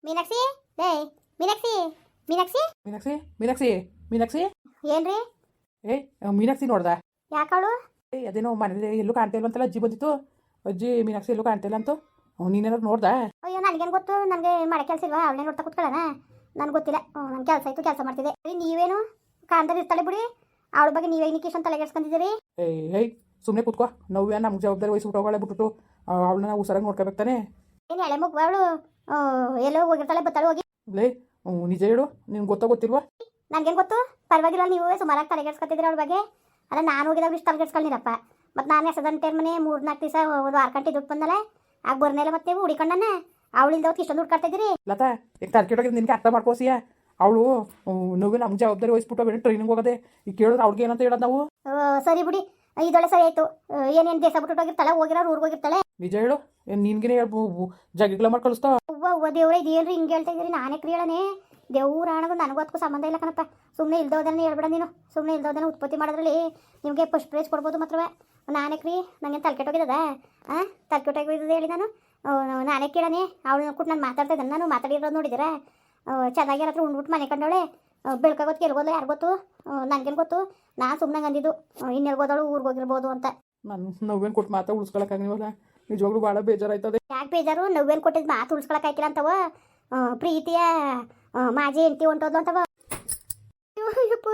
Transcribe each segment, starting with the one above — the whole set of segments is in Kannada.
ಮೀನಾಕ್ಷಿ ಲೇ ಮೀನಾಕ್ಷಿ ಮೀನಾಕ್ಷಿ ಮೀನಾಕ್ಷಿ ಮೀನಾಕ್ಷಿ ಮೀನಾಕ್ಷಿ ಏನ್ರಿ ಮೀನಾಕ್ಷಿ ನೋಡ್ದ ಯಾಕವಳು ಅದೇನೋ ಮನೇಲಿ ಎಲ್ಲೂ ಕಾಣ್ತಾ ಇಲ್ವಂತಲ್ಲ ಅಜ್ಜಿ ಬಂದಿತ್ತು ಅಜ್ಜಿ ಮೀನಾಕ್ಷಿ ಎಲ್ಲೂ ಕಾಣ್ತಾ ಇಲ್ಲ ಅಂತ ನೀನೇನಾದ್ರು ನೋಡ್ದ ಅಯ್ಯೋ ನನಗೇನು ಗೊತ್ತು, ನನಗೆ ಮಾಡೋ ಕೆಲಸ ಇಲ್ವಾ? ಅವಳನ್ನೇ ನೋಡ್ತಾ ಕೂತ್ಕೊಳ್ಳೋಣ, ನನಗೆ ಗೊತ್ತಿಲ್ಲ. ನನ್ನ ಕೆಲಸ ಇತ್ತು, ಕೆಲಸ ಮಾಡ್ತಿದ್ದೆ. ನೀವೇನು ಕಾಣ್ದಲ್ಲಿ ಇರ್ತಾಳೆ ಬಿಡಿ, ಅವಳ ಬಗ್ಗೆ ನೀವೇ ನಿಕ್ಕೆ ಇಷ್ಟೊಂದು ತಲೆಗೆಡ್ಸ್ಕೊಂಡಿದ್ದೀರಿ? ಏಯ್ ಸುಮ್ಮನೆ ಕೂತ್ಕೋ, ನಾವು ನಮ್ಗೆ ಜವಾಬ್ದಾರಿ ವಹಿಸ್ಬಿಟ್ಟು ಹೋಗೋಳೆ ಬಿಟ್ಬಿಟ್ಟು ಅವಳನ್ನ ನಾವು ಹುಷಾರಾಗಿ ನೋಡ್ಕೋಬೇಕಾನೆ. ಏನು ಎಳೆ ಮಗು ಅವಳು, ಎಲ್ಲೋ ಹೋಗಿರ್ತಾಳೆ, ಬತ್ತಾಳೆ ಹೋಗಿ. ಲೇ ನಿಜ ಹೇಳು, ನಿನ್ಗೆ ಗೊತ್ತಿಲ್ವಾ? ನನಗೇನು ಗೊತ್ತು, ಪರವಾಗಿಲ್ಲ, ನೀವು ಸುಮಾರಾಗಿ ತಲೆಗೆಡ್ಸ್ಕೊತಿದ್ದೀರಿ ಅವಳ ಬಗ್ಗೆ. ಅಲ್ಲ ನಾನು ಹೋಗಿದಾಗ ಇಷ್ಟು ತಲೆಗೆಡ್ಸ್ಕೊಂಡಿರಪ್ಪ. ಮತ್ತು ನಾನು ಎಸದಂಟೆ ಮನೆ 3-4 ದಿವಸ ಒಂದು 6 ಗಂಟೆ ದುಡ್ಡು ಬಂದಲ್ಲ, ಆಗ ಬರ್ನೆಲ್ಲ ಮತ್ತೆ ನೀವು ಹುಡಿಕೊಂಡನ ಅವಳಿಂದ ಹೊತ್ತು ಇಷ್ಟೊಂದು ದುಡ್ಡು ಕಟ್ತಿದ್ದೀರಿ. ಲತಾ ಈಗ ತರ್ಕಿಟೋಗಿ ನಿನ್ಗೆ ಅರ್ಥ ಮಾಡ್ಕೋಸಿಯ, ಅವಳು ನೋವು ನಮ್ಗೆ ಜವಾಬ್ದಾರಿ ವಹಿಸ್ಬಿಟ್ಟು ಟ್ರೈನಿಂಗ್ ಹೋಗೋದೆ. ಈಗ ಕೇಳಿದ್ರೆ ಅವ್ಳಿಗೆ ಏನಂತ ಹೇಳೋದು ನಾವು? ಸರಿ ಬಿಡಿ, ಇದೊಳ್ಳೆ ಸರಿ ಆಯಿತು. ಏನೇನು ದೇಶ ಬಿಟ್ಟು ಹೋಗಿರ್ತಾಳೆ, ಹೋಗಿರೋರು ಊರಿಗೆ ಹೋಗಿರ್ತಾಳೆ. ನಿಜ ಹೇಳು, ನಿನ್ಗೆ ಜಗಿಗ್ಲ ಮಾಡಿ ಕಳಿಸ್ತಾವ. ಅವ್ವ ದೇವ್ರೆ, ಇದೇನ್ರಿ ಹಿಂಗೆ ಹೇಳ್ತಾ ಇದ್ದೀರಿ? ನಾನೇ ಕ್ರಿಯಳನೇ ದೇವ್ರ ಹಣಗೂ ನನಗೂ ಅದಕ್ಕೂ ಸಂಬಂಧ ಇಲ್ಲ ಕಣಪ್ಪ. ಸುಮ್ಮನೆ ಇಲ್ದೋದನ್ನ ಹೇಳ್ಬೇಡ ನೀನು. ಸುಮ್ಮನೆ ಇಲ್ದೋದನ್ನ ಉತ್ಪತ್ತಿ ಮಾಡೋದ್ರಲ್ಲಿ ನಿಮಗೆ ಫಸ್ಟ್ ಪ್ರೈಸ್ ಕೊಡ್ಬೋದು. ಮಾತ್ರವೇ ನಾನೇ ಕ್ರೀ, ನನಗೆ ತಲೆಕೆಟ್ಟೋಗಿದ್ದದ? ತಲೆಕೆಟ್ಟೋಗಿದ್ದು ಹೇಳಿ ನಾನು ನಾನೇ ಕೇಳನೆ. ಅವಳು ನೋಡ್ಬಿಟ್ಟು ನಾನು ಮಾತಾಡ್ತಾ ಇದ್ದಾನೆ, ನಾನು ಮಾತಾಡಿರೋದು ನೋಡಿದ್ದೀರಾ? ಚೆನ್ನಾಗಿ ಹತ್ರ ಉಂಡ್ಬಿಟ್ಟು ಮನೆ ಕಂಡವಳೆ, ಬೆಳ್ಕೋಗೋದು ಎಲ್ಗೋದ್ಲು ಯಾರು ಗೊತ್ತು? ನನಗೇನು ಗೊತ್ತು? ನಾನು ಸುಮ್ಮನೆ ಅಂದಿದ್ದು ಇನ್ನೆಲ್ಗೋದವಳು ಊರಿಗೆ ಹೋಗಿರ್ಬೋದು ಅಂತ. ನಾನು ನೋವೇನು ಕೊಟ್ಟು ಮಾತಾ ಉಳಿಸ್ಕೊಳಕ್ಕಾಗಿಲ್ವಲ್ಲ, ನಿಜವಾಗ್ಲೂ ಭಾಳ ಬೇಜಾರಾಯ್ತದೆ. ಯಾಕೆ ಬೇಜಾರು? ನೋವೇನು ಕೊಟ್ಟಿದ್ದು ಮಾತು ಉಳಿಸ್ಕೊಳಕ್ಕಾಗಿಲ್ಲ ಅಂತವ? ಪ್ರೀತಿಯ ಮಾಜಿ ಹೆಂಡತಿ ಹೊಂಟೋದ್ಲು ಅಂತವ.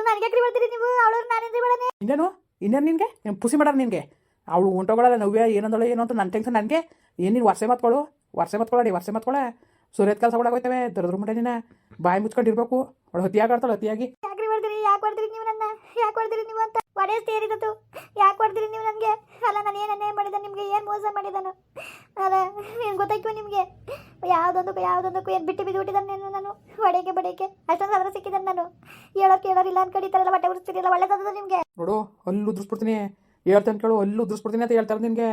ನನಗೆ ಯಾಕ್ರಿ ಬರ್ತೀರಿ ನೀವು? ಅವಳವ್ರು ನಾನೇನ್ರಿ ಬೇಡನೆ. ಇನ್ನೇನು ನಿನಗೆ ಪುಸಿ ಮಾಡಾರ ನಿನಗೆ? ಅವಳು ಹೊಂಟೋಗಳಲ್ಲ ನವ್ಯ ಏನಂದಳು ಏನು ಅಂತ ನನ್ನ ಟೆನ್ಷನ್ ನನಗೆ. ಏನು ನೀನು ವರ್ಷೆ ಮತ್ಕೊಳ್ಳಿ ಸೂರ್ಯದ ಕೆಲಸ ಒಳಗೋಯ್ತವೆ ದರದ್ರ ಮುಂಡೆ ನೀನು ಬಾಯಿ ಮುಚ್ಕೊಂಡಿರ್ಬೇಕು. ಅವಳು ಹತಿಯಾಗಾಡ್ತಾಳೆ ಹತಿಯಾಗಿ. ಯಾಕ್ರಿ ಬರ್ತೀರಿ ನೀವು ನನ್ನ? ಯಾಕೆ ಬರ್ತೀರಿ ನೀವು ಅಂತ ಒಡೆ ಸೇರಿದತ್ತು? ಯಾಕೆ ಬರ್ತೀರಿ ನೀವು ನನಗೆ? ಅಲ್ಲ ನಾನು ಏನನ್ನೇ ಮಾಡಿದ ನಿಮಗೆ? ಏನು ಮೋಸ ಮಾಡಿದನು? ಅಲ್ಲ ಏನು ಗೊತ್ತಾಯ್ತು ನಿಮಗೆ? ಯಾವುದೊಂದಕ್ಕೂ ಏನು ಬಿಟ್ಟು ಬಿಟ್ಟಿದ್ದಾನೆ ನಾನು ಬಡೆಯಕ್ಕೆ ಅಷ್ಟೊಂದು ಅದರ ಸಿಕ್ಕಿದ್ದಾನೆ ನಾನು. ಕೇಳೋರಿಲ್ಲ ಅನ್ಕಡಿತಾರಲ್ಲ, ಹೊಟ್ಟೆ ಉರಿಸ್ತಿರಲ್ಲ, ಒಳ್ಳೇದದ ನಿಮಗೆ. ನೋಡು ಅಲ್ಲೂ ಉದ್ರಿಸ್ಬಿಡ್ತೀನಿ, ಹೇಳ್ತಾನೆ ಕೇಳು, ಅಲ್ಲೂ ಉದ್ರಿಸ್ಬಿಡ್ತೀನಿ ಅಂತ ಹೇಳ್ತಾರೆ ನಿನಗೆ.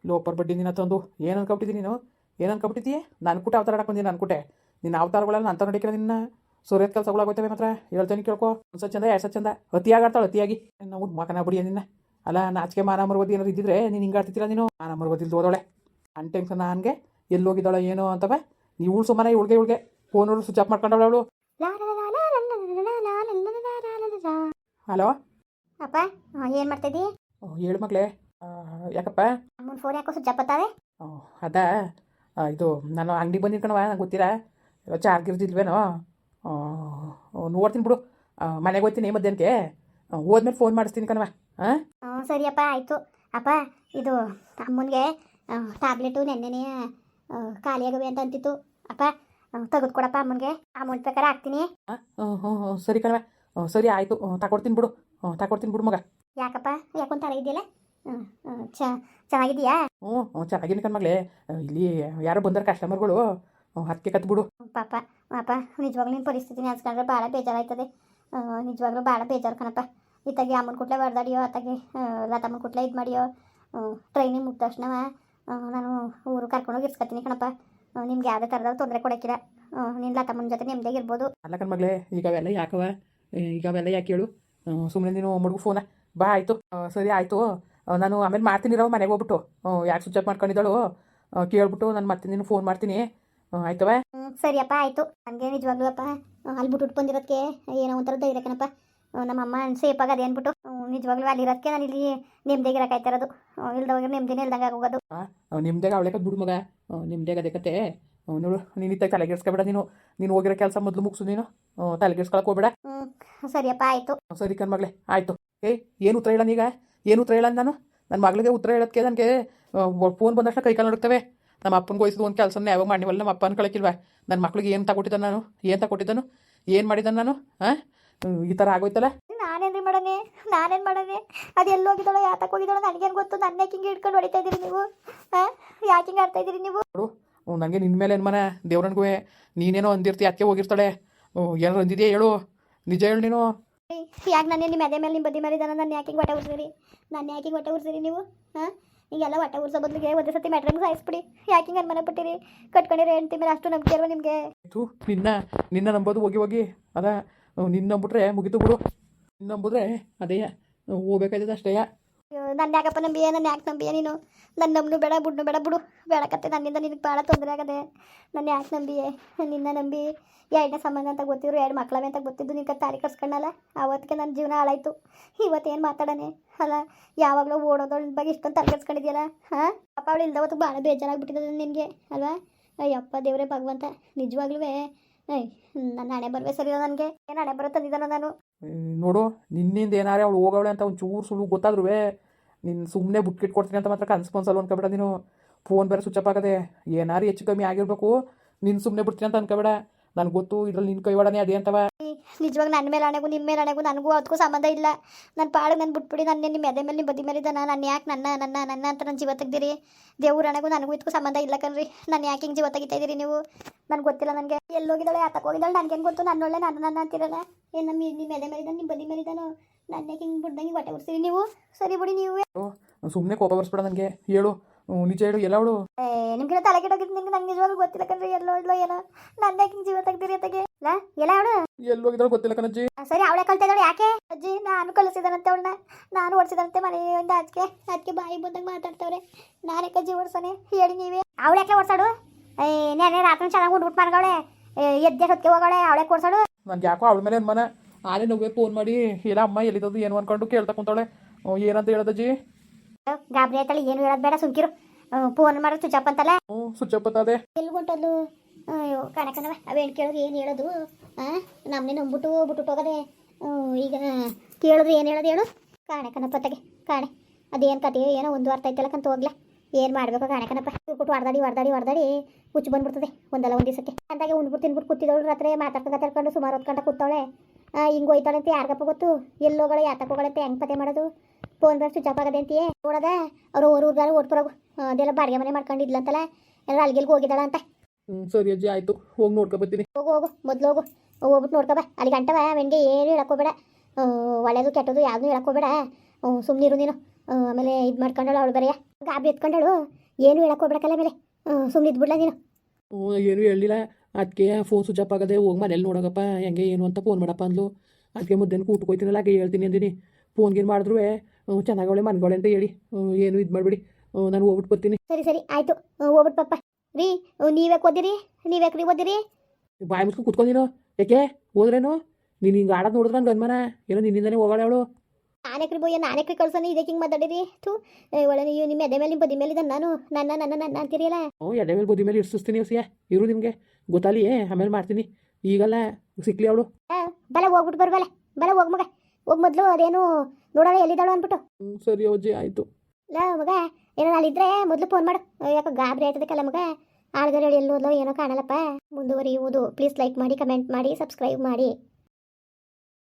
ಲೋಪರ್ ಬಡ್ಡಿ ನೀನು ತಂದು ಏನು ಅನ್ಕೊಬಿಟ್ಟಿದ್ದೀನಿ ನೀನು? ಏನು ಅನ್ಕೊಬಿಟ್ಟಿದ್ದೀಯ? ನಾನು ಕುಟೆ ಅವತಾರ ಹಾಕೊಂತೀನಿ ಅನ್ಕೊಟ್ಟೆ. ನಿನ್ನ ಅವತಾರಗಳೆಲ್ಲ ನಾನು ತಂದು ನಡಿಕಿಲ್ಲ. ನಿನ್ನ ಸೂರ್ಯದ ಕೆಲಸಗಳಾಗೋಯ್ತವೆ ಮಾತ್ರ. ಹೇಳ್ತಾನೆ ಕೇಳ್ಕೊ. ಒಂದು ಚಂದ 2 ಚಂದ ಹತಿಯಾಗಾಡ್ತಾಳೆ ಹತಿಯಾಗಿ. ನಾವು ಮಕನ ಬಿಡಿಯ ನಿನ್ನ. ಅಲ್ಲ ನಾಚಿಕೆ ಮಾನ ಮರುವದಿ ಏನಾರು ಇದ್ದಿದ್ರೆ ನೀನು ಹಿಂಗೆ ಆಡ್ತಿದ್ದಿಲ್ಲ. ನೀನು ಮಾನ ಮರುವದಿಲ್ದು ಹೋದವಳೆ. ಅನ್ ಟೆನ್ಷನ್ ನನಗೆ ಎಲ್ಲಿ ಹೋಗಿದ್ದಾಳೆ ಏನೋ ಅಂತವ. ನೀವು ಸುಮ್ಮನೆ ಇವಳಿಗೆ ಫೋನವರು ಸ್ವಿಚ್ ಆಫ್ ಮಾಡ್ಕೊಂಡವಳೆ ಅವಳು. ಹಲೋ ಅಪ್ಪ, ಏನು ಮಾಡ್ತಿದ್ದಿ? ಹೇಳು ಮಗಳೇ, ಯಾಕಪ್ಪ? ಅಮ್ಮನ ಫೋನ್ ಯಾಕೋ ಸ್ವಿಚ್ ಆಫ್ ಬತ್ತಾವೆ? ಅದಾ ಇದು ನಾನು ಅಂಗಡಿಗೆ ಬಂದಿರ್ಕಣವ, ನಂಗೆ ಗೊತ್ತಿಲ್ಲ ಚಾರ್ಜ್ ಇರ್ದಿಲ್ವೇನೋ. ನೋಡ್ತೀನಿ ಬಿಡು, ಮನೆಗೆ ಹೋಗ್ತೀನಿ ಮಧ್ಯಾಹ್ನಕ್ಕೆ. ಹೋದ್ಮೇಲೆ ಫೋನ್ ಮಾಡಿಸ್ತೀನಿ ಕಣವ. ಸರಿಯಪ್ಪ, ಆಯಿತು. ಅಪ್ಪ, ಇದು ಅಮ್ಮನಿಗೆ ಟ್ಯಾಬ್ಲೆಟು ನೆನ್ನೆನೇ ಖಾಲಿಯಾಗವೆ ಅಂತ ಅಂತಿತ್ತು. ಅಪ್ಪ ತೆಗೆದುಕೊಡಪ್ಪ ಅಮ್ಮನಿಗೆ, ಅಮೌಂಟ್ ಪ್ರಕಾರ ಹಾಕ್ತೀನಿ. ಸರಿ ಕಣವ, ಸರಿ ಆಯಿತು, ತಗೊಡ್ತೀನಿ ಬಿಡು ಮಗ. ಯಾಕಪ್ಪ, ಯಾಕೊಂತಾರ ಇದೆಯಲ್ಲ? ಚೆನ್ನಾಗಿದೆಯಾ? ಚೆನ್ನಾಗಿದ್ದೀನಿ ಕಣ್ಮಗಳೇ. ಇಲ್ಲಿ ಯಾರೋ ಬಂದಾರ ಕಸ್ಟಮರ್ಗಳು, ಅದಕ್ಕೆ ಕತ್ಬಿಡು. ಪಾಪ ನಿಜವಾಗ್ಲೂ ನಿನ್ನ ಪರಿಸ್ಥಿತಿ ನೆನೆಸ್ಕೊಂಡ್ರೆ ಭಾಳ ಬೇಜಾರಾಯ್ತದೆ. ನಿಜವಾಗ್ಲೂ ಭಾಳ ಬೇಜಾರು ಕಣಪ್ಪ. ಇತ್ತಾಗಿ ಅಮ್ಮನ ಕುಟ್ಲೆ ಹೊಡೆದಾಡಿಯೋ, ಅತ್ತಾಗಿ ಲತಮ್ಮನ ಕುಟ್ಲೆ ಇದು ಮಾಡಿಯೋ. ಟ್ರೈನಿಂಗ್ ಮುಗಿದ ತಕ್ಷಣ ನಾನು ಊರು ಕರ್ಕೊಂಡೋಗಿ ಇರ್ಸ್ಕೊತೀನಿ ಕಣಪ್ಪ. ನಿಮ್ಗೆ ಯಾವುದೇ ಥರದ ತೊಂದರೆ ಕೊಡೋಕ್ಕಿಲ್ಲ. ನಿನ್ನ ಲತಮ್ಮನ ಜೊತೆ ನೆಮ್ಮದಿಯಾಗಿ ಇರ್ಬೋದು. ಅಲ್ಲ ಕಣ್ಮಗಳೇ, ಈಗ ಅವೆಲ್ಲ ಯಾಕೆ ಹೇಳು? ಸುಮ್ಮನೆ ನೀನು ಮಡುಗು ಫೋನ ಬಾ. ಆಯಿತು, ಸರಿ ಆಯಿತು. ನಾನು ಆಮೇಲೆ ಮಾಡ್ತೀನಿ ಇರೋ, ಮನೆಗೆ ಹೋಗ್ಬಿಟ್ಟು ಯಾಕೆ ಸ್ವಿಚ್ ಆಫ್ ಮಾಡ್ಕೊಂಡಿದ್ದಾಳು ಕೇಳ್ಬಿಟ್ಟು ನಾನು ಮತ್ತೆ ನೀನು ಫೋನ್ ಮಾಡ್ತೀನಿ. ಆಯ್ತವ? ಸರಿಯಪ್ಪ, ಆಯಿತು. ನನಗೆ ನಿಜವಾಗ್ಲೂ ಅಪ್ಪ ಅಲ್ಲಿ ಬಿಟ್ಟು ಬಂದಿರೋದಕ್ಕೆ ಏನೋ ಒಂಥರ ಧೈರ್ಯ ಕಣಪ್ಪ. ನಮ್ಮಮ್ಮ ಸೇಫಾಗಿ ಅದೇ ಅಂದ್ಬಿಟ್ಟು ನಿಜವಾಗ್ಲೂ ಅಲ್ಲಿರೋದಕ್ಕೆ ನಾನು ಇಲ್ಲಿ ನೆಮ್ಮದಿಯಾಗಿ ಇರೋಕ್ಕಾಯ್ತಾ ಇರೋದು. ಇಲ್ದವಾಗ ನೆಮ್ಮದಿನೇ ಇಲ್ದಂಗೆ ಆಗೋಗೋದು. ನಿಮ್ದಾಗ ಅವಳೆ ಬಿಡು ಮಗ, ನಿಮ್ದಾಗ ಅದೇ ಕತೆ. ನೋಡು, ನೀನು ಇತ್ತಾಗ ತಲೆಗೆಡ್ಸ್ಕೊಬೇಡ. ನೀನು ಹೋಗಿರೋ ಕೆಲಸ ಮೊದಲು ಮುಗಿಸು. ನೀನು ತಲೆಗೆಡ್ಸ್ಕೊಳಕ್ಕೆ ಹೋಗ್ಬೇಡ. ಸರಿಯಪ್ಪ, ಆಯಿತು. ಸರಿ ಕಣ್ಮಗಳೇ, ಆಯಿತು. ಏನು ಉತ್ತರ ಹೇಳೋಣ ಈಗ? ಏನು ಉತ್ತರ ಹೇಳೋಣ ನಾನು? ನನ್ನ ಮಗಳಿಗೆ ಉತ್ತರ ಹೇಳೋದಕ್ಕೆ ನನಗೆ ಫೋನ್ ಬಂದಷ್ಟು ಕೈಕಾಲು ನಡುತ್ತವೆ. ನಮ್ಮ ಅಪ್ಪನಿಗೆ ವಹಿಸಿದ ಒಂದು ಕೆಲಸನ ಯಾವಾಗ ಮಾಡಿವಲ್ಲ, ನಮ್ಮ ಅಪ್ಪ ಅನ್ಕೊಳಕ್ಕಿಲ್ವ? ನನ್ನ ಮಕ್ಳಿಗೆ ಏನು ತಗೊಟ್ಟಿದ್ದಾನು? ಏನು ಮಾಡಿದ್ದಾನು ನಾನು? ಈ ಥರ ಆಗೋಯ್ತಲ್ಲ. ನಾನೇನು ಮಾಡೋಣ? ಅದು ಎಲ್ಲಿ ಹೋಗಿದ್ದಾಳೋ, ಯಾತಕ್ಕೆ ಹೋಗಿದ್ದಾಳೋ ನನಗೇನು ಗೊತ್ತು? ನನ್ನ ಯಾಕೆ ಹಿಂಗೆ ಹಿಡ್ಕೊಂಡು ಹೊಡಿತಾ ಇದ್ದೀರಿ ನೀವು? ಯಾಕೆ ಹಿಂಗೆ ಆಡ್ತಾ ಇದ್ದೀರಿ ನೀವು? ನೋಡು, ನನಗೆ ನಿನ್ನ ಮೇಲೆ ಅನುಮಾನ. ದೇವ್ರನ್ಗೂ ನೀನೇನೋ ಅಂದಿರ್ತಿ, ಅದಕ್ಕೆ ಹೋಗಿರ್ತಾಳೆ. ಏನಾರು ಅಂದಿದೆಯಾ ಹೇಳು, ನಿಜ ಹೇಳು ನೀನು. ಯಾಕೆ ನಾನೇ ನಿಮ್ಮ ಅದೇ ಮೇಲೆ ನಿಮ್ಮ ಬದಿ ಮೇಲೆ ನನ್ನ ಯಾಕೆ ಹಿಂಗೆ ಹೊಟ್ಟೆ ಉರ್ಸಿರಿ ನೀವು? ಈಗೆಲ್ಲ ಹೊಟ್ಟೆ ಉರ್ಸೋ ಬದಲಿಗೆ ಒಂದೇ ಸತಿ ಮ್ಯಾಟ್ರಂಗೆ ಸಾಯಿಸ್ಬಿಡಿ. ಯಾಕೆ ಹಿಂಗೆ ಅನುಮಾನ ಪಟ್ಟಿರಿ? ಕಟ್ಕೊಂಡಿರೋ ಹೆಂಡ್ತಿ ಮೇಲೆ ಅಷ್ಟು ನಂಬಿಕೆ ಇಲ್ವಾ ನಿಮಗೆ? ನಿನ್ನ ನಂಬೋದು ಹೋಗಿ ಅದ ನಿನ್ನ ನಂಬಿಟ್ರೆ ಮುಗಿತು ಬಿಡು. ನಿನ್ನ ನಂಬಿದ್ರೆ ಅದೇ ಹೋಗ್ಬೇಕಾಯ್ತದೆ ಅಷ್ಟೇ. ನನ್ನ ಯಾಕಪ್ಪ ನಂಬಿಯ, ನನ್ನ ಯಾಕೆ ನಂಬಿಯ ನೀನು? ನನ್ನ ನಂಬನು ಬೇಡ, ಬುಡ್ನು ಬೇಡ, ಬಿಡು ಬೇಡಕತ್ತೆ. ನನ್ನಿಂದ ನಿನಗೆ ಭಾಳ ತೊಂದರೆ ಆಗದೆ. ನನ್ನ ಯಾಕೆ ನಂಬಿಯೇ? ನಿನ್ನ ನಂಬಿ ಎರಡನೇ ಸಂಬಂಧ ಅಂತ ಗೊತ್ತಿದ್ರು, 2 ಮಕ್ಕಳವೆ ಅಂತ ಗೊತ್ತಿದ್ದು ನಿನ್ಗೆ ತಾರಿ ಕರ್ಸ್ಕೊಂಡಲ್ಲ. ಅವತ್ತಿಗೆ ನನ್ನ ಜೀವನ ಹಾಳಾಯ್ತು. ಇವತ್ತೇನು ಮಾತಾಡೋಣ ಅಲ್ಲ? ಯಾವಾಗಲೂ ಓಡೋದೊಳ ಬಗ್ಗೆ ಇಷ್ಟೊಂದು ತಲೆ ಕೆಡ್ಸ್ಕೊಂಡಿದ್ಯಲ್ಲ. ಹಾಂ ಪಾಪ ಅವಳು ಇಲ್ದವತ್ತು ಭಾಳ ಬೇಜಾರಾಗ್ಬಿಟ್ಟಿದೆ ನಿನಗೆ ಅಲ್ವಾ? ಅಯ್ಯಪ್ಪ ದೇವರೇ ಭಗವಂತ, ನಿಜವಾಗ್ಲೂ ನನ್ನ ಹಣೆ ಬರವೇ ಸರಿ ಇಲ್ಲ. ನನಗೆ ಏನು ಹಣೆ ಬರೋ ತಂದಿದ್ದಾನೋ ನಾನು. ನೋಡು, ನಿನ್ನಿಂದ ಏನಾರೇ ಅವಳು ಹೋಗವಳೆ ಅಂತ ಒಂದು ಚೂರು ಸುಳ್ಳು ಗೊತ್ತಾದ್ರೂ ನೀನು ಸುಮ್ಮನೆ ಬುಟ್ಕಿಟ್ಕೊಡ್ತೀನಿ ಅಂತ ಮಾತ್ರ ಕನ್ಸ್ಪೊನ್ಸಲ್ಲ ಅನ್ಕೋಬೇಡ ನೀನು. ಫೋನ್ ಬೇರೆ ಸ್ವಿಚ್ ಅಪ್ ಆಗದೆ. ಏನಾರು ಹೆಚ್ಚು ಕಮ್ಮಿ ಆಗಿರ್ಬೇಕು, ನೀನು ಸುಮ್ಮನೆ ಬಿಡ್ತೀನಿ ಅಂತ ಅನ್ಕೋಬೇಡ. ನನಗೆ ಗೊತ್ತು ಇದ್ರಲ್ಲಿ ನಿನ್ನ ಕೈವಾಡನೇ ಅದೇ ಅಂತವ. ನಿಜವಾಗ ನನ್ನ ಮೇಲೆ ಹಣೆಗೂ ನಿಮ್ಮ ಮೇಲೆ ಹಣೆಗೂ ನನಗೂ ಅದಕ್ಕೂ ಸಂಬಂಧ ಇಲ್ಲ. ನನ್ನ ಪಾಡಿಗೆ ನಾನು ಬಿಟ್ಬಿಡಿ. ನನ್ನ ನಿಮ್ಮ ಎದೆ ಮೇಲೆ ನಿಮ್ಮ ಬದಿ ಮೇಲೆ ಇದ್ದಾನ. ನಾನು ಯಾಕೆ ನನ್ನ ನನ್ನ ನನ್ನ ಅಂತ ನನ್ನ ಜೀವ ತೆಗ್ದಿರಿ? ದೇವ್ರ ಹಣೆಗೂ ನನಗೂ ಇದಕ್ಕೂ ಸಂಬಂಧ ಇಲ್ಲ ಕಣ್ರಿ. ನಾನು ಯಾಕೆ ಹಿಂಗೆ ಜೀವ ತೆಗಿತಾ ಇದ್ದೀರಿ ನೀವು? ನನಗೆ ಗೊತ್ತಿಲ್ಲ. ನನಗೆ ಎಲ್ಲೋಗಿದ್ದಾಳೆ, ಯಾತಕ್ಕೆ ಹೋಗಿದ್ದಾಳೆ ನನಗೇನು ಗೊತ್ತು? ನನ್ನೊಳ್ಳೆ ನನ್ನ ಅಂತಿರಲ್ಲ. ಏನು ನಿಮ್ಮ ಎದೆ ಮೇಲೆ ಇದ್ದಾನೆ, ನಿಮ್ಮ ಬದಿ ಮೇಲೆ ಇದ್ದಾನೋ? ನನ್ನ ಹಿಂಗೆ ಬಿಡ್ದಂಗೆ ಹೊಟ್ಟೆ ಉಡ್ತೀರಿ ನೀವು? ಸರಿ ಬಿಡಿ ನೀವು. ಸುಮ್ಮನೆ ಕೋಪ ಬರ್ಸ್ಬೇಡ ನನಗೆ. ಹೇಳು, ನಿಜ ಹೇಳು, ಎಲ್ಲ ಅವಳು? ನಿಮ್ಗೆ ತಲೆ ಕೆಟ್ಟೋಗಿದ್ದು ನಿಮ್ಗೆ. ನಂಗೆ ನಿಜವಾಗ್ಲೂ ಗೊತ್ತಿಲ್ಲ ಕಣ್ರಿ ಎಲ್ಲೋ ಏನೋ. ನನ್ನ ಯಾಕೆ ಹಿಂಗೆ ಜೀವ ತೆಗ್ದಿರಿ ಅತ್ತಗೆ? ಎಲ್ಲ ಅವಳು ಎಲ್ಲೋಗಿದ್ದಾಳೆ ಗೊತ್ತಿಲ್ಲ ಕಣಜ್ಜಿ. ಸರಿ, ಅವಳೆ ಕಳ್ತಾ ಇದ್ದಾಳೆ. ಯಾಕೆ ಅಜ್ಜಿ? ನಾನು ಕಳಿಸಿದಾನಂತೆ ಅವಳನ್ನ, ನಾನು ಓಡಿಸಿದಂತೆ ಮನೆಯಿಂದ. ಅದಕ್ಕೆ ಬಾಯಿ ಬಂದಾಗ ಮಾತಾಡ್ತವ್ರೆ. ನಾನೇ ಕಜ್ಜಿ ಓಡಿಸೋನೆ ಹೇಳಿ ನೀವೇ. ಅವಳು ಯಾಕೆ ಓಡಿಸಾಡು? ನೆನೆ ರಾತ್ರಿ ಚೆನ್ನಾಗಿ ಉಂಡ್ಬಿಟ್ಟು ಮನ್ಗವಳೆ, ಎದ್ದೆ ಹೊತ್ತಿಗೆ ಹೋಗವಳೆ. ಅವಳೆ ಓಡಿಸಾಡು. ನನಗೆ ಯಾಕೋ ಅವಳ ಮೇಲೆ ಅನುಮಾನ. ಆನೆ ನೋವೇ ಫೋನ್ ಮಾಡಿ ಇಲ್ಲ ಅಮ್ಮ ಎಲ್ಲಿದ್ದದು ಏನು ಅನ್ಕೊಂಡು ಕೇಳ್ತಾ ಕುಂತಾಳೆ. ಏನಂತ ಹೇಳೋದಜ್ಜಿ? ಗಾಬರಿ ಆಯ್ತಾಳೆ. ಏನು ಹೇಳೋದು ಬೇಡ, ಸುಮ್ಕಿರು. ಫೋನ್ ಮಾಡೋದು ಸ್ವಿಚ್ ಅಪ್ ಅಂತಲ್ಲ. ಸ್ವಿಚ್ ಅಪ್ ಅದೇ. ಎಲ್ಲಿ ಹೊಂಟದ್ದು? ಅಯ್ಯೋ ಕಣಕನವ, ಅವೇನು ಕೇಳೋದು ಏನು ಹೇಳೋದು? ನಮ್ಮನೆ ನಂಬಿಟ್ಟು ಬಿಟ್ಟು ಹೋಗೋದೆ. ಈಗ ಕೇಳಿದ್ರೆ ಏನು ಹೇಳೋದು ಹೇಳು? ಕಾಣಕನಪ್ಪ ತಗೆ ಕಾಣೆ. ಅದೇನು ಕತೆ ಏನೋ ಒಂದು ಅರ್ಥ ಐತಲ್ಲ ಕಂತ ಹೋಗ್ಲಾ. ಏನು ಮಾಡಬೇಕು ಕಾಣಕನಪ್ಪ? ಬಿಟ್ಟು ಹೊಡೆದಾಡಿ ಹುಚ್ಚು ಬಂದ್ಬಿಡ್ತದೆ ಒಂದಲ್ಲ ಒಂದು ದಿವಸಕ್ಕೆ. ಅಂತಾಗೆ ಉಂಡ್ಬಿಟ್ಟು ತಿನ್ಬಿಟ್ಟು ಕೂತಿದ್ದವಳು ರಾತ್ರಿ ಮಾತಾಡ್ಕೊಂಡು ಸುಮಾರು ಹೊತ್ತು ಗಂಟೆ ಕೂತವಳೆ. ಹಿಂಗೆ ಹೋಯ್ತಾಳೆ ಅಂತ ಯಾರಿಗಪ್ಪ ಗೊತ್ತು? ಎಲ್ಲೋಗಳೆ, ಯಾತಕ್ಕೆ ಹೋಗಳೆ ಅಂತ ಹೆಂಗೆ ಪತ್ತೆ ಮಾಡೋದು? ಫೋನ್ ಬೇರೆ ಸ್ವಿಚ್ ಆಫ್ ಆಗದೆ ಅಂತೀಯೇ ನೋಡೋದ? ಅವರು ಊರ್ದಾರ ಓಡ್ಬರೋಗು. ಅದೆಲ್ಲ ಬಾಡಿಗೆ ಮನೆ ಮಾಡ್ಕೊಂಡಿದ್ಲಂತಲ್ಲ, ಏನಾರು ಅಲ್ಲಿಗೆಲ್ಗೆ ಹೋಗಿದ್ದಾಳ ಅಂತ. ಸರಿ ಅಜ್ಜಿ, ಆಯಿತು. ಹೋಗಿ ನೋಡ್ಕೊಬತ್ತೀನಿ. ಹೋಗು ಮೊದಲು ಹೋಗು. ಹೋಗ್ಬಿಟ್ಟು ನೋಡ್ಕೊಬ. ಅಲ್ಲಿ ಗಂಟವ ವೆಂಗೆ ಏನು ಹೇಳಕ್ಕೋಬೇಡ. ಒಳ್ಳೇದು ಕೆಟ್ಟದು ಯಾವುದೂ ಹೇಳಕ್ಕೋಬೇಡ. ಸುಮ್ಮನಿರು ನೀನು. ಆಮೇಲೆ ಇದು ಮಾಡ್ಕೊಂಡಳು ಅವಳು ಬರೆಯ ಗಾಬರಿ ಎತ್ಕೊಂಡಳು. ಏನು ಹೇಳಕ್ಕೋಬೇಡಕ್ಕಲ್ಲ ಆಮೇಲೆ ಸುಮ್ಮನೆ ಇದ್ಬಿಡ್ಲ ನೀನು. ಏನು ಹೇಳಿಲ್ಲ. ಅದಕ್ಕೆ ಫೋನ್ ಸ್ವಿಚ್ ಆಫ್ ಆಗದೆ. ಹೋಗಿ ಮನೇಲಿ ನೋಡೋಗಪ್ಪ ಹೆಂಗೆ ಏನು ಅಂತ ಫೋನ್ ಮಾಡಪ್ಪ ಅಂದ್ಲು. ಅದಕ್ಕೆ ಮುದ್ದೇನು ಕೂಟ್ಕೋಯ್ತೀನಲ್ಲ, ಹಾಗೆ ಹೇಳ್ತೀನಿ ಅಂದಿನಿ. ಫೋನ್ಗೇನು ಮಾಡಿದ್ರು ಚೆನ್ನಾಗವಳೆ ಮನ್ಗವಳೆ ಅಂತ ಹೇಳಿ ಏನು ಇದು ಮಾಡಿಬಿಡಿ. ನಾನು ಹೋಗ್ಬಿಟ್ಟು ಬರ್ತೀನಿ. ಸರಿ ಆಯಿತು, ಹೋಗ್ಬಿಟ್ಟು ಪಪ್ಪ. ರೀ ನೀವೇ ಓದಿರಿ? ನೀವ್ಯಾಕ್ರಿ ಓದಿರಿ? ಬಾಯಿ ಮುಚ್ಕೊಂಡು ಕುತ್ಕೊಂಡಿನೋ ಯಾಕೆ ಹೋದ್ರೇನು? ನೀನು ಹಿಂಗೆ ಆಡೋದು ನೋಡಿದ್ರೆ ನಂಗೆ ಅನ್ಮಾನ ಏನೋ ನಿನ್ನಿಂದನೇ ಹೋಗೋಳೆ ಅವಳು. ನಾನೇಕ್ರಿ ಬೋಯ್ಯ, ನಾನೇಕ್ರಿ ಕಳ್ಸೋಣ. ಇದಕ್ಕೆ ಹಿಂಗೆ ಮಾತಾಡಿರಿ? ಥೂ, ಒಳ್ಳೆ ನೀವು ನಿಮ್ಮ ಎದೆ ಮೇಲೆ ನಿಮ್ಮ ಬದಿ ಮೇಲೆ ಇದ್ದಾನೆ. ನಾನು ನನ್ನ ಅಂತೀರಿಯಲ್ಲ. ಎದೆ ಮೇಲೆ ಬದಿ ಮೇಲೆ ಇರಿಸ್ತೀನಿ ಹೊಸಿಯ. ಇರು ನಿಮಗೆ ಗೊತ್ತಾಲಿ, ಆಮೇಲೆ ಮಾಡ್ತೀನಿ. ಈಗಲ್ಲ ಸಿಕ್ಲಿ ಅವಳು. ಬಲ ಹೋಗ್ಬಿಟ್ಟು ಬರ್ಬಲ್ಲ. ಬಲ ಹೋಗ್ ಮಗ, ಹೋಗಿ ಮೊದಲು ಅದೇನು ನೋಡೋಣ ಎಲ್ಲಿದ್ದಾಳು ಅಂದ್ಬಿಟ್ಟು. ಸರಿ ಅಜ್ಜಿ, ಆಯಿತು. ಇಲ್ಲ ಮಗ, ಏನೋ ಅಲ್ಲಿದ್ದರೆ ಮೊದಲು ಫೋನ್ ಮಾಡು. ಯಾಕೋ ಗಾಬರಿ ಆಯ್ತದಕ್ಕಲ್ಲ ಮಗ. ಆಳ್ಗರ ಎಲ್ಲಿ ಹೋದ್ಲೋ ಏನೋ ಕಾಣಲ್ಲಪ್ಪ. ಮುಂದುವರಿಯುವುದು. ಪ್ಲೀಸ್ ಲೈಕ್ ಮಾಡಿ, ಕಮೆಂಟ್ ಮಾಡಿ, ಸಬ್ಸ್ಕ್ರೈಬ್ ಮಾಡಿ.